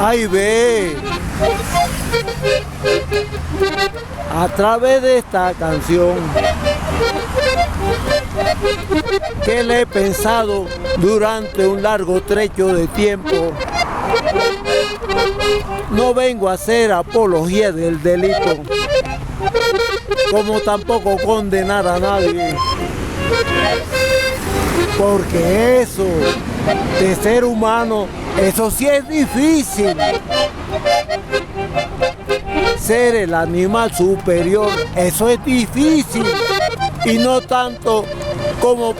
Ahí ve, a través de esta canción que le he pensado durante un largo trecho de tiempo, no vengo a hacer apología del delito, como tampoco condenar a nadie, porque eso de ser humano, eso sí es difícil. Ser el animal superior, eso es difícil. Y no tanto como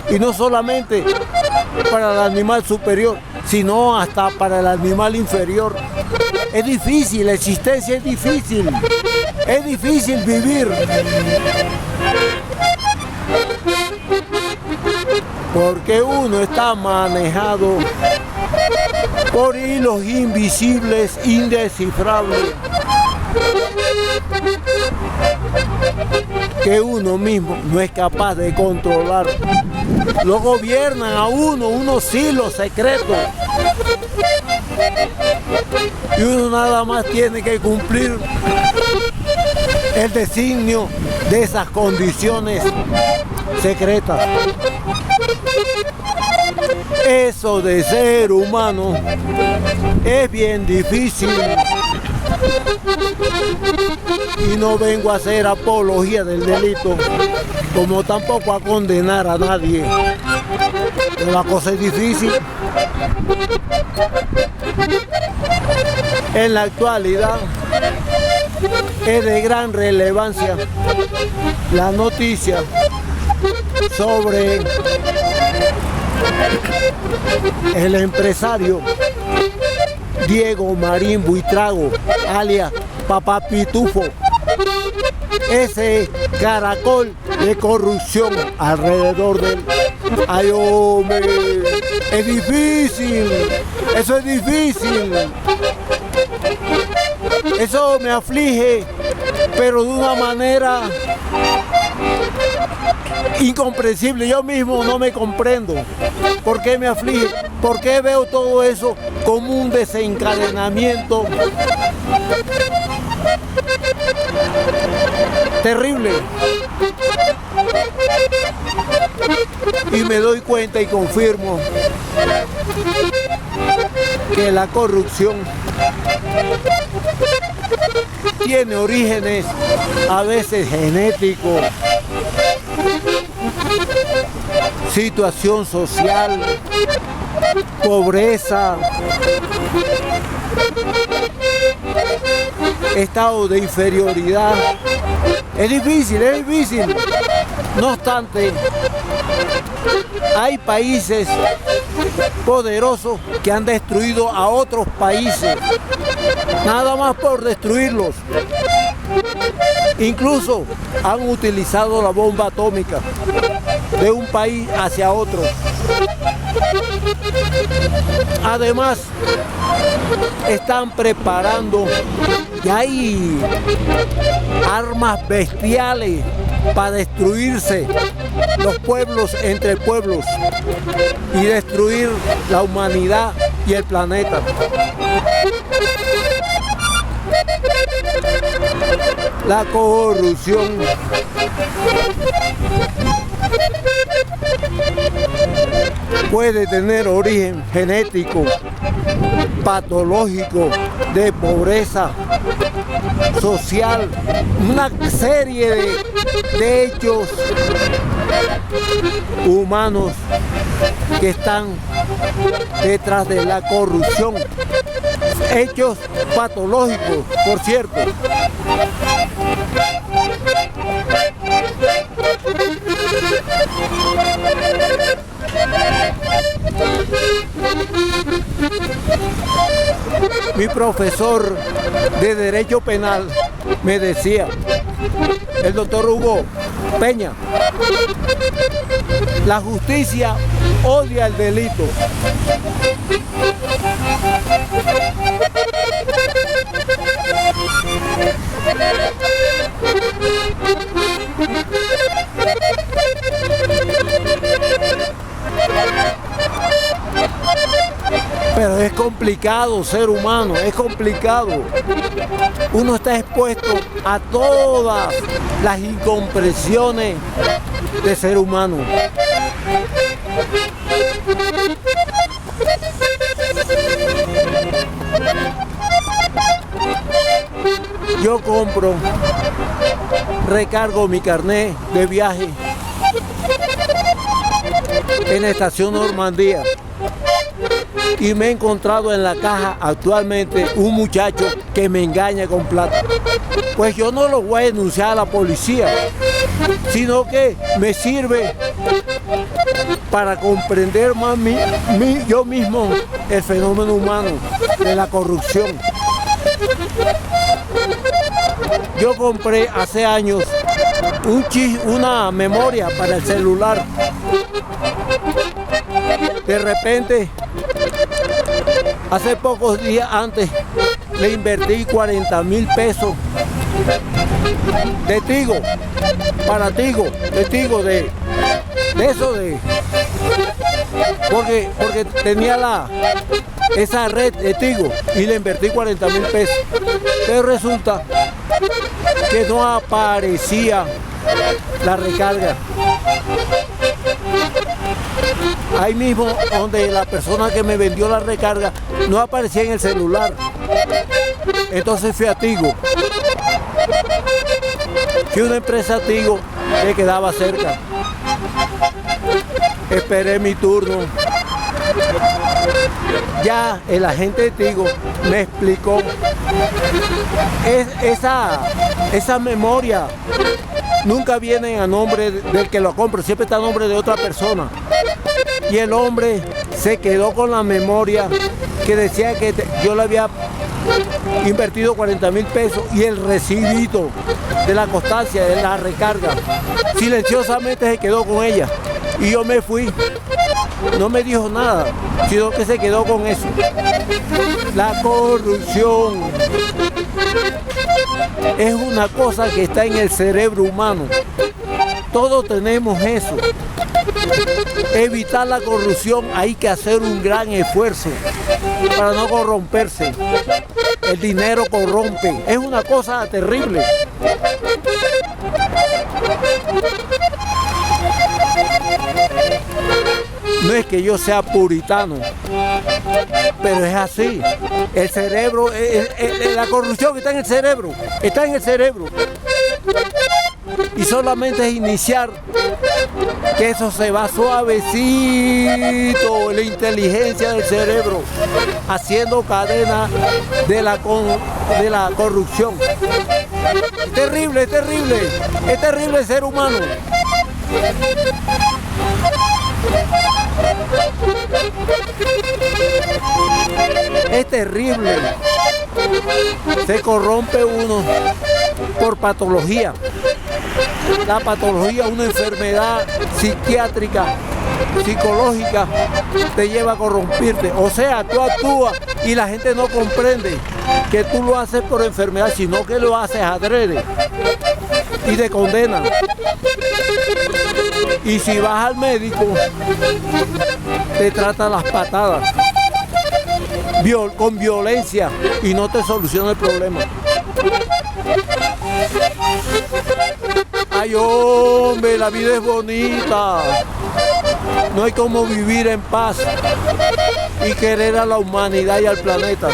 y no solamente para el animal superior, sino hasta para el animal inferior. Es difícil, la existencia es difícil. Es difícil vivir. Porque uno está manejado por hilos invisibles, indescifrables, que uno mismo no es capaz de controlar. Lo gobiernan a uno, unos hilos secretos, y uno nada más tiene que cumplir el designio de esas condiciones secretas. Eso de ser humano es bien difícil, y no vengo a hacer apología del delito, como tampoco a condenar a nadie, pero la cosa es difícil. En la actualidad es de gran relevancia la noticia sobre el empresario Diego Marín Buitrago, alias Papá Pitufo. Ese caracol de corrupción alrededor de él. Ay, hombre, es difícil, eso es difícil. Eso me aflige, pero de una manera incomprensible. Yo mismo no me comprendo por qué me aflige, por qué veo todo eso como un desencadenamiento terrible. Y me doy cuenta y confirmo que la corrupción tiene orígenes a veces genéticos, situación social, pobreza, estado de inferioridad. Es difícil, es difícil. No obstante, hay países poderosos que han destruido a otros países, nada más por destruirlos. Incluso han utilizado la bomba atómica de un país hacia otro. Además, están preparando, y hay armas bestiales para destruirse los pueblos entre pueblos y destruir la humanidad y el planeta. La corrupción puede tener origen genético, patológico, de pobreza social, una serie de hechos humanos que están detrás de la corrupción. Hechos patológicos, por cierto. Mi profesor de Derecho Penal me decía, el doctor Hugo Peña, la justicia odia el delito. Pero es complicado ser humano, es complicado. Uno está expuesto a todas las incomprensiones de ser humano. Yo compro, recargo mi carnet de viaje en la estación Normandía y me he encontrado en la caja actualmente un muchacho que me engaña con plata. Pues yo no lo voy a denunciar a la policía, sino que me sirve para comprender más yo mismo el fenómeno humano de la corrupción. Yo compré hace años una memoria para el celular. De repente, hace pocos días antes, le invertí 40.000 pesos de Tigo, para Tigo, de eso porque tenía esa red de Tigo y le invertí 40.000 pesos. Pero resulta que no aparecía la recarga. Ahí mismo donde la persona que me vendió la recarga no aparecía en el celular. Entonces fui a Tigo. Fui a una empresa Tigo que quedaba cerca. Esperé mi turno. Ya el agente de Tigo me explicó esa memoria nunca viene a nombre del que lo compra, siempre está a nombre de otra persona. Y el hombre se quedó con la memoria que decía que yo le había invertido 40.000 pesos y el recibito de la constancia, de la recarga. Silenciosamente se quedó con ella. Y yo me fui. No me dijo nada, sino que se quedó con eso. La corrupción es una cosa que está en el cerebro humano. Todos tenemos eso. Evitar la corrupción hay que hacer un gran esfuerzo para no corromperse. El dinero corrompe, es una cosa terrible. No es que yo sea puritano, pero es así. El cerebro, la corrupción está en el cerebro, está en el cerebro. Y solamente es iniciar que eso se va suavecito, la inteligencia del cerebro, haciendo cadena de la corrupción. Es terrible, es terrible, es terrible el ser humano. Es terrible. Se corrompe uno por patología. La patología, una enfermedad psiquiátrica, psicológica, te lleva a corrompirte. O sea, tú actúas y la gente no comprende que tú lo haces por enfermedad, sino que lo haces adrede y te condenan. Y si vas al médico, te trata las patadas, con violencia, y no te soluciona el problema. Ay, hombre, la vida es bonita. No hay como vivir en paz y querer a la humanidad y al planeta.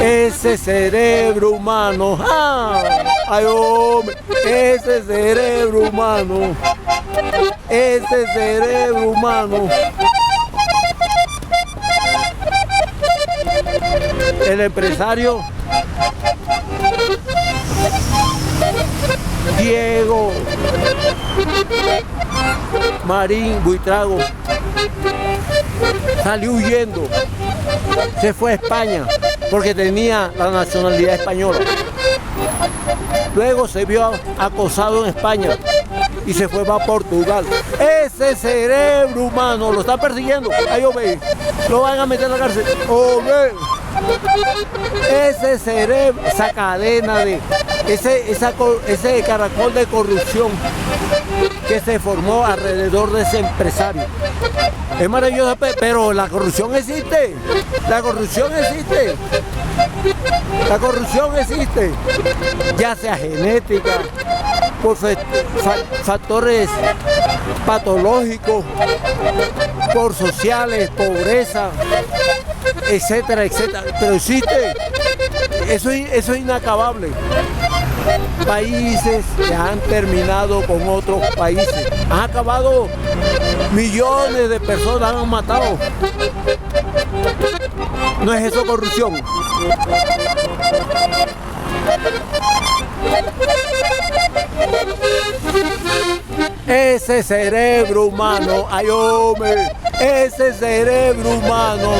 Ese cerebro humano, ¡ah! Ay, hombre, ese cerebro humano, ese cerebro humano. El empresario Diego Marín Buitrago salió huyendo, se fue a España porque tenía la nacionalidad española. Luego se vio acosado en España y se fue para Portugal. Ese cerebro humano lo está persiguiendo. Ahí ve, lo van a meter en la cárcel. Ese cerebro, esa cadena de ese caracol de corrupción que se formó alrededor de ese empresario. Es maravilloso, pero la corrupción existe. La corrupción existe. La corrupción existe. Ya sea genética, por factores patológicos, por sociales, pobreza, etcétera, etcétera. Pero existe. Eso es inacabable. Países que han terminado con otros países. Han acabado, millones de personas han matado. ¿No es eso corrupción? Ese cerebro humano, ay hombre, ese cerebro humano